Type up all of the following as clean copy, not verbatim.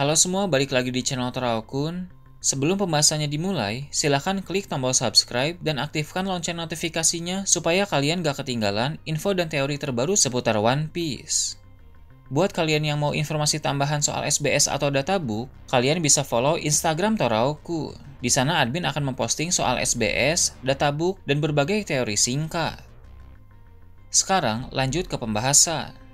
Halo semua, balik lagi di channel Toraokun. Sebelum pembahasannya dimulai, silahkan klik tombol subscribe dan aktifkan lonceng notifikasinya supaya kalian gak ketinggalan info dan teori terbaru seputar One Piece. Buat kalian yang mau informasi tambahan soal SBS atau databook, kalian bisa follow Instagram Toraokun. Di sana admin akan memposting soal SBS, databook, dan berbagai teori singkat. Sekarang lanjut ke pembahasan.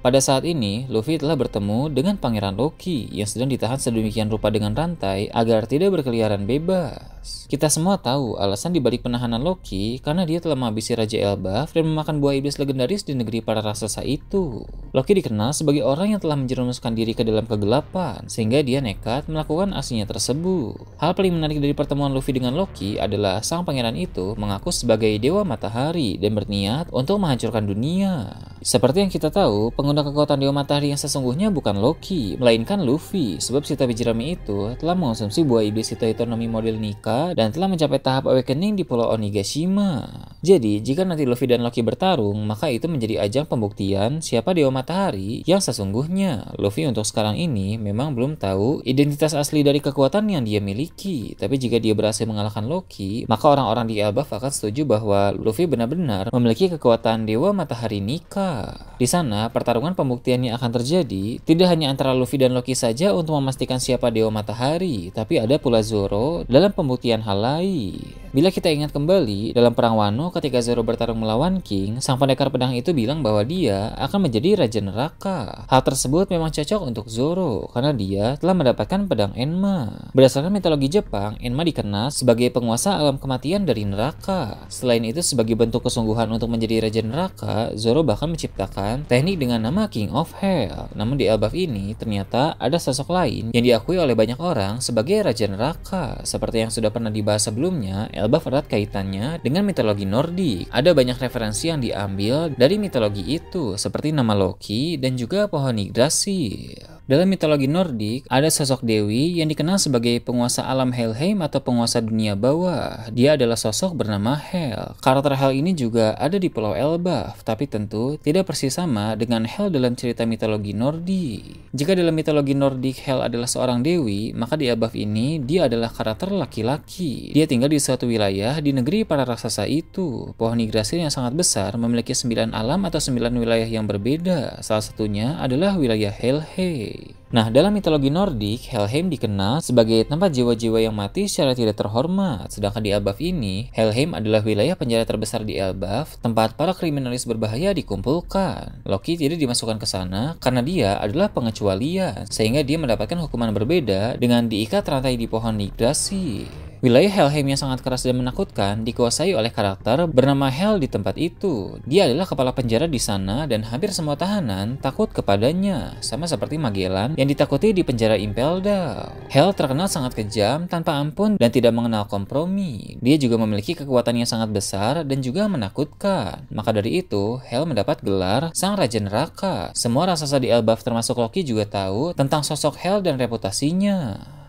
Pada saat ini, Luffy telah bertemu dengan Pangeran Loki yang sedang ditahan sedemikian rupa dengan rantai agar tidak berkeliaran bebas. Kita semua tahu alasan dibalik penahanan Loki karena dia telah menghabisi Raja Elbaf dan memakan buah iblis legendaris di negeri para raksasa itu. Loki dikenal sebagai orang yang telah menjerumuskan diri ke dalam kegelapan sehingga dia nekat melakukan aksinya tersebut. Hal paling menarik dari pertemuan Luffy dengan Loki adalah sang pangeran itu mengaku sebagai Dewa Matahari dan berniat untuk menghancurkan dunia. Seperti yang kita tahu, pengguna kekuatan Dewa Matahari yang sesungguhnya bukan Loki, melainkan Luffy, sebab si Tabi Jerami itu telah mengonsumsi buah iblis Hitonomi model Nika dan telah mencapai tahap awakening di Pulau Onigashima. Jadi, jika nanti Luffy dan Loki bertarung, maka itu menjadi ajang pembuktian siapa Dewa Matahari yang sesungguhnya. Luffy untuk sekarang ini memang belum tahu identitas asli dari kekuatan yang dia miliki, tapi jika dia berhasil mengalahkan Loki, maka orang-orang di Elbaf akan setuju bahwa Luffy benar-benar memiliki kekuatan Dewa Matahari Nika. Di sana, pertarungan pembuktiannya akan terjadi tidak hanya antara Luffy dan Loki saja untuk memastikan siapa Dewa Matahari, tapi ada pula Zoro dalam pembuktian hal lain. Bila kita ingat kembali, dalam Perang Wano ketika Zoro bertarung melawan King, sang pendekar pedang itu bilang bahwa dia akan menjadi Raja Neraka. Hal tersebut memang cocok untuk Zoro, karena dia telah mendapatkan pedang Enma. Berdasarkan mitologi Jepang, Enma dikenal sebagai penguasa alam kematian dari neraka. Selain itu, sebagai bentuk kesungguhan untuk menjadi Raja Neraka, Zoro bahkan menciptakan teknik dengan nama King of Hell. Namun di Elbaf ini, ternyata ada sosok lain yang diakui oleh banyak orang sebagai Raja Neraka. Seperti yang sudah pernah dibahas sebelumnya, Elbaf erat kaitannya dengan mitologi Nordik. Ada banyak referensi yang diambil dari mitologi itu, seperti nama Loki dan juga pohon Yggdrasil. Dalam mitologi Nordik, ada sosok Dewi yang dikenal sebagai penguasa alam Helheim atau penguasa dunia bawah. Dia adalah sosok bernama Hel. Karakter Hel ini juga ada di Pulau Elbaf, tapi tentu tidak persis sama dengan Hel dalam cerita mitologi Nordik. Jika dalam mitologi Nordik Hel adalah seorang dewi, maka di Elbaf ini dia adalah karakter laki-laki. Dia tinggal di suatu wilayah di negeri para raksasa itu. Pohon Yggdrasil yang sangat besar memiliki 9 alam atau 9 wilayah yang berbeda. Salah satunya adalah wilayah Helheim. Nah, dalam mitologi Nordik, Helheim dikenal sebagai tempat jiwa-jiwa yang mati secara tidak terhormat. Sedangkan di Elbaf ini, Helheim adalah wilayah penjara terbesar di Elbaf, tempat para kriminalis berbahaya dikumpulkan. Loki tidak dimasukkan ke sana karena dia adalah pengecualian, sehingga dia mendapatkan hukuman berbeda dengan diikat rantai di pohon Yggdrasil. Wilayah Helheim yang sangat keras dan menakutkan dikuasai oleh karakter bernama Hel di tempat itu. Dia adalah kepala penjara di sana dan hampir semua tahanan takut kepadanya, sama seperti Magellan yang ditakuti di penjara Impel Down. Hel terkenal sangat kejam, tanpa ampun, dan tidak mengenal kompromi. Dia juga memiliki kekuatan yang sangat besar dan juga menakutkan. Maka dari itu, Hel mendapat gelar Sang Raja Neraka. Semua raksasa di Elbaf termasuk Loki juga tahu tentang sosok Hel dan reputasinya.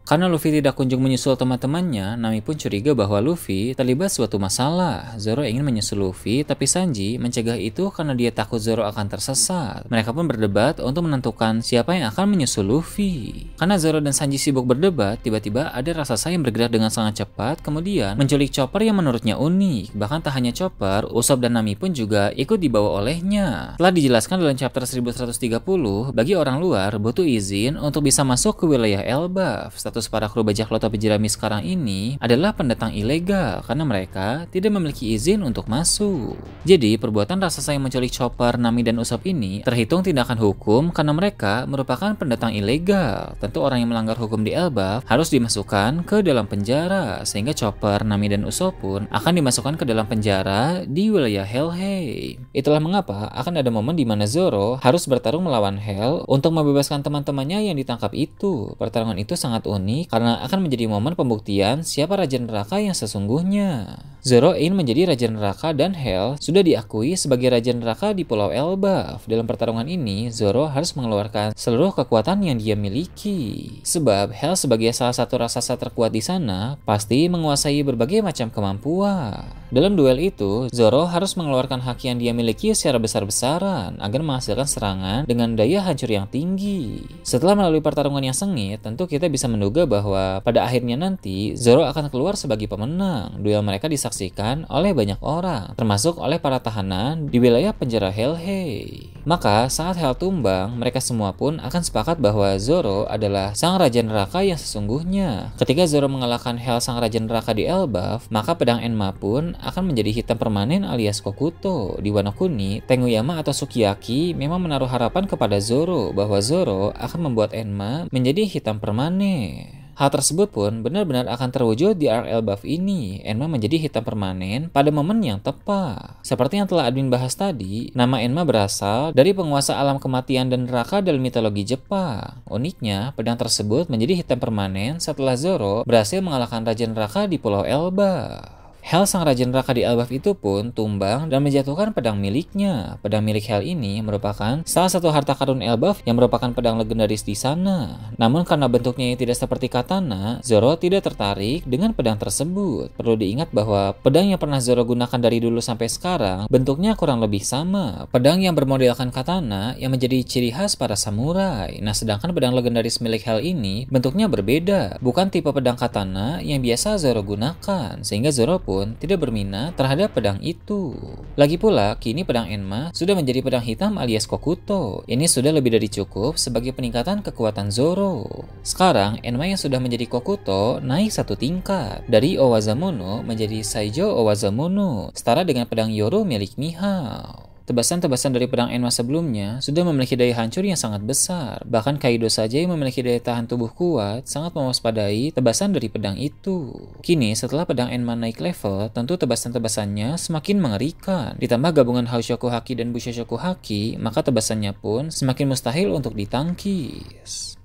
Karena Luffy tidak kunjung menyusul teman-temannya, Nami pun curiga bahwa Luffy terlibat suatu masalah. Zoro ingin menyusul Luffy, tapi Sanji mencegah itu karena dia takut Zoro akan tersesat. Mereka pun berdebat untuk menentukan siapa yang akan menyusul Luffy. Karena Zoro dan Sanji sibuk berdebat, tiba-tiba ada raksasa yang bergerak dengan sangat cepat, kemudian menculik Chopper yang menurutnya unik. Bahkan tak hanya Chopper, Usopp dan Nami pun juga ikut dibawa olehnya. Telah dijelaskan dalam chapter 1130, bagi orang luar butuh izin untuk bisa masuk ke wilayah Elbaf. Status para kru bajak laut Topi Jerami sekarang ini adalah pendatang ilegal karena mereka tidak memiliki izin untuk masuk. Jadi, perbuatan raksasa yang menculik Chopper, Nami, dan Usopp ini terhitung tindakan hukum karena mereka merupakan pendatang ilegal. Tentu orang yang melanggar hukum di Elbaf harus dimasukkan ke dalam penjara, sehingga Chopper, Nami, dan Usopp pun akan dimasukkan ke dalam penjara di wilayah Helheim. Itulah mengapa akan ada momen di mana Zoro harus bertarung melawan Hel untuk membebaskan teman-temannya yang ditangkap itu. Pertarungan itu sangat unik unik karena akan menjadi momen pembuktian siapa Raja Neraka yang sesungguhnya. Zoro ingin menjadi Raja Neraka dan Hell sudah diakui sebagai Raja Neraka di Pulau Elbaf. Dalam pertarungan ini, Zoro harus mengeluarkan seluruh kekuatan yang dia miliki. Sebab Hell sebagai salah satu raksasa terkuat di sana pasti menguasai berbagai macam kemampuan. Dalam duel itu, Zoro harus mengeluarkan haki yang dia miliki secara besar-besaran agar menghasilkan serangan dengan daya hancur yang tinggi. Setelah melalui pertarungan yang sengit, tentu kita bisa menduga bahwa pada akhirnya nanti Zoro akan keluar sebagai pemenang. Duel mereka disaksikan oleh banyak orang, termasuk oleh para tahanan di wilayah penjara Helhei. Maka saat Hell tumbang, mereka semua pun akan sepakat bahwa Zoro adalah sang Raja Neraka yang sesungguhnya. Ketika Zoro mengalahkan Hell sang Raja Neraka di Elbaf, maka pedang Enma pun akan menjadi hitam permanen alias Kokuto. Di Wano Kuni, Tenguyama atau Sukiyaki memang menaruh harapan kepada Zoro bahwa Zoro akan membuat Enma menjadi hitam permanen. Hal tersebut pun benar-benar akan terwujud di arc Elbaf ini. Enma menjadi hitam permanen pada momen yang tepat. Seperti yang telah admin bahas tadi, nama Enma berasal dari penguasa alam kematian dan neraka dalam mitologi Jepang. Uniknya, pedang tersebut menjadi hitam permanen setelah Zoro berhasil mengalahkan Raja Neraka di Pulau Elbaf. Hell sang Raja Neraka di Elbaf itu pun tumbang dan menjatuhkan pedang miliknya. Pedang milik Hell ini merupakan salah satu harta karun Elbaf yang merupakan pedang legendaris di sana. Namun karena bentuknya yang tidak seperti katana, Zoro tidak tertarik dengan pedang tersebut. Perlu diingat bahwa pedang yang pernah Zoro gunakan dari dulu sampai sekarang bentuknya kurang lebih sama. Pedang yang bermodelkan katana yang menjadi ciri khas para samurai. Nah, sedangkan pedang legendaris milik Hell ini bentuknya berbeda, bukan tipe pedang katana yang biasa Zoro gunakan, sehingga Zoro pun tidak berminat terhadap pedang itu. Lagi pula, kini pedang Enma sudah menjadi pedang hitam alias Kokuto. Ini sudah lebih dari cukup sebagai peningkatan kekuatan Zoro. Sekarang, Enma yang sudah menjadi Kokuto naik satu tingkat, dari Owazamono menjadi Saijo Owazamono, setara dengan pedang Yoro milik Mihao. Tebasan-tebasan dari pedang Enma sebelumnya sudah memiliki daya hancur yang sangat besar. Bahkan Kaido saja yang memiliki daya tahan tubuh kuat sangat mewaspadai tebasan dari pedang itu. Kini setelah pedang Enma naik level, tentu tebasan-tebasannya semakin mengerikan. Ditambah gabungan Haushoku Haki dan Bushoshoku Haki, maka tebasannya pun semakin mustahil untuk ditangkis.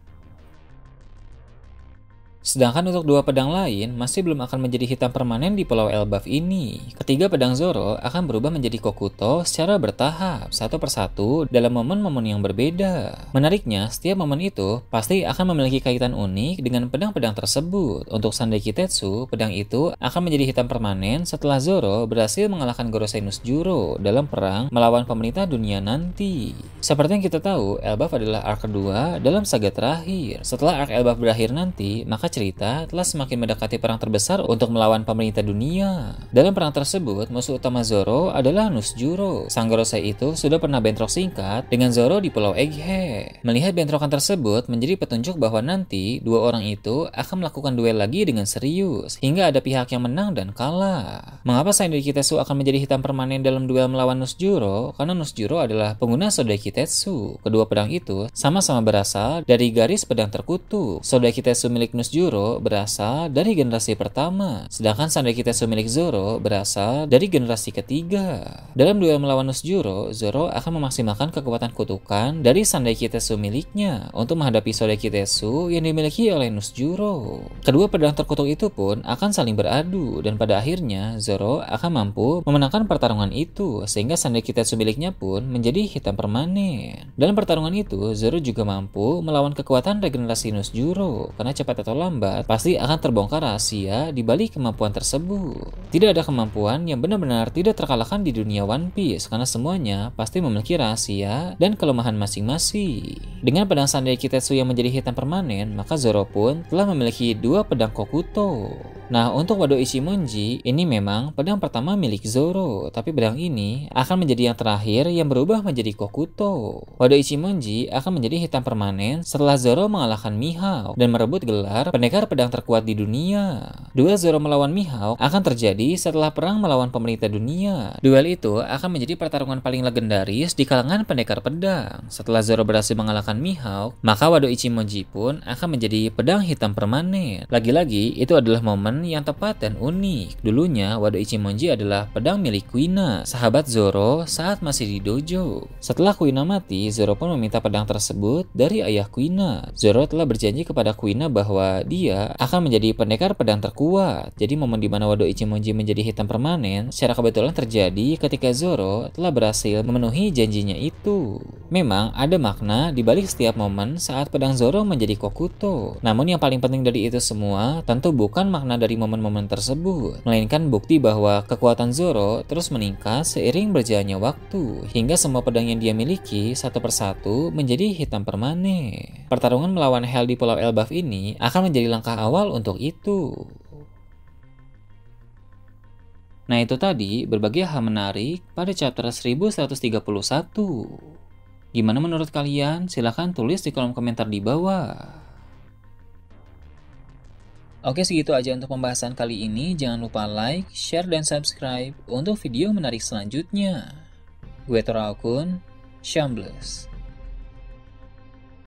Sedangkan untuk dua pedang lain masih belum akan menjadi hitam permanen di Pulau Elbaf ini. Ketiga pedang Zoro akan berubah menjadi Kokuto secara bertahap, satu persatu dalam momen-momen yang berbeda. Menariknya, setiap momen itu pasti akan memiliki kaitan unik dengan pedang-pedang tersebut. Untuk Sandai Kitetsu, pedang itu akan menjadi hitam permanen setelah Zoro berhasil mengalahkan Gorosei Nusjuro dalam perang melawan pemerintah dunia nanti. Seperti yang kita tahu, Elbaf adalah arc kedua dalam saga terakhir. Setelah arc Elbaf berakhir nanti, maka cerita telah semakin mendekati perang terbesar untuk melawan pemerintah dunia. Dalam perang tersebut, musuh utama Zoro adalah Nusjuro. Sang Gorosei itu sudah pernah bentrok singkat dengan Zoro di Pulau Egghead. Melihat bentrokan tersebut menjadi petunjuk bahwa nanti dua orang itu akan melakukan duel lagi dengan serius, hingga ada pihak yang menang dan kalah. Mengapa Sandai Kitetsu akan menjadi hitam permanen dalam duel melawan Nusjuro? Karena Nusjuro adalah pengguna Sodai Kitetsu. Kedua pedang itu sama-sama berasal dari garis pedang terkutuk. Sodai Kitetsu milik Nusjuro berasal dari generasi pertama, sedangkan Sandai Kitetsu milik Zoro berasal dari generasi ketiga. Dalam duel melawan Nusjuro, Zoro akan memaksimalkan kekuatan kutukan dari Sandai Kitetsu miliknya untuk menghadapi Sodai Kitetsu yang dimiliki oleh Nusjuro. Kedua pedang terkutuk itu pun akan saling beradu, dan pada akhirnya Zoro akan mampu memenangkan pertarungan itu, sehingga Sandai Kitetsu miliknya pun menjadi hitam permanen. Dalam pertarungan itu, Zoro juga mampu melawan kekuatan regenerasi Nusjuro, karena cepat atau lambat pasti akan terbongkar rahasia di balik kemampuan tersebut. Tidak ada kemampuan yang benar-benar tidak terkalahkan di dunia One Piece, karena semuanya pasti memiliki rahasia dan kelemahan masing-masing. Dengan pedang Sandai Kitetsu yang menjadi hitam permanen, maka Zoro pun telah memiliki dua pedang Kokuto. Nah, untuk Wado Ichimonji, ini memang pedang pertama milik Zoro, tapi pedang ini akan menjadi yang terakhir yang berubah menjadi Kokuto. Wado Ichimonji akan menjadi hitam permanen setelah Zoro mengalahkan Mihawk dan merebut gelar pendekar pedang terkuat di dunia. Duel Zoro melawan Mihawk akan terjadi setelah perang melawan pemerintah dunia. Duel itu akan menjadi pertarungan paling legendaris di kalangan pendekar pedang. Setelah Zoro berhasil mengalahkan Mihawk, maka Wado Ichimonji pun akan menjadi pedang hitam permanen. Lagi-lagi, itu adalah momen pilihan yang tepat dan unik. Dulunya, Wado Ichimonji adalah pedang milik Kuina, sahabat Zoro saat masih di dojo. Setelah Kuina mati, Zoro pun meminta pedang tersebut dari ayah Kuina. Zoro telah berjanji kepada Kuina bahwa dia akan menjadi pendekar pedang terkuat. Jadi momen di mana Wado Ichimonji menjadi hitam permanen secara kebetulan terjadi ketika Zoro telah berhasil memenuhi janjinya itu. Memang ada makna di balik setiap momen saat pedang Zoro menjadi Kokuto. Namun yang paling penting dari itu semua tentu bukan makna dari momen-momen tersebut, melainkan bukti bahwa kekuatan Zoro terus meningkat seiring berjalannya waktu, hingga semua pedang yang dia miliki satu persatu menjadi hitam permanen. Pertarungan melawan Hell di Pulau Elbaf ini akan menjadi langkah awal untuk itu. Nah itu tadi berbagai hal menarik pada chapter 1131. Gimana menurut kalian? Silahkan tulis di kolom komentar di bawah. Oke, segitu aja untuk pembahasan kali ini. Jangan lupa like, share, dan subscribe untuk video menarik selanjutnya. Gue Tora Okun, Shambles.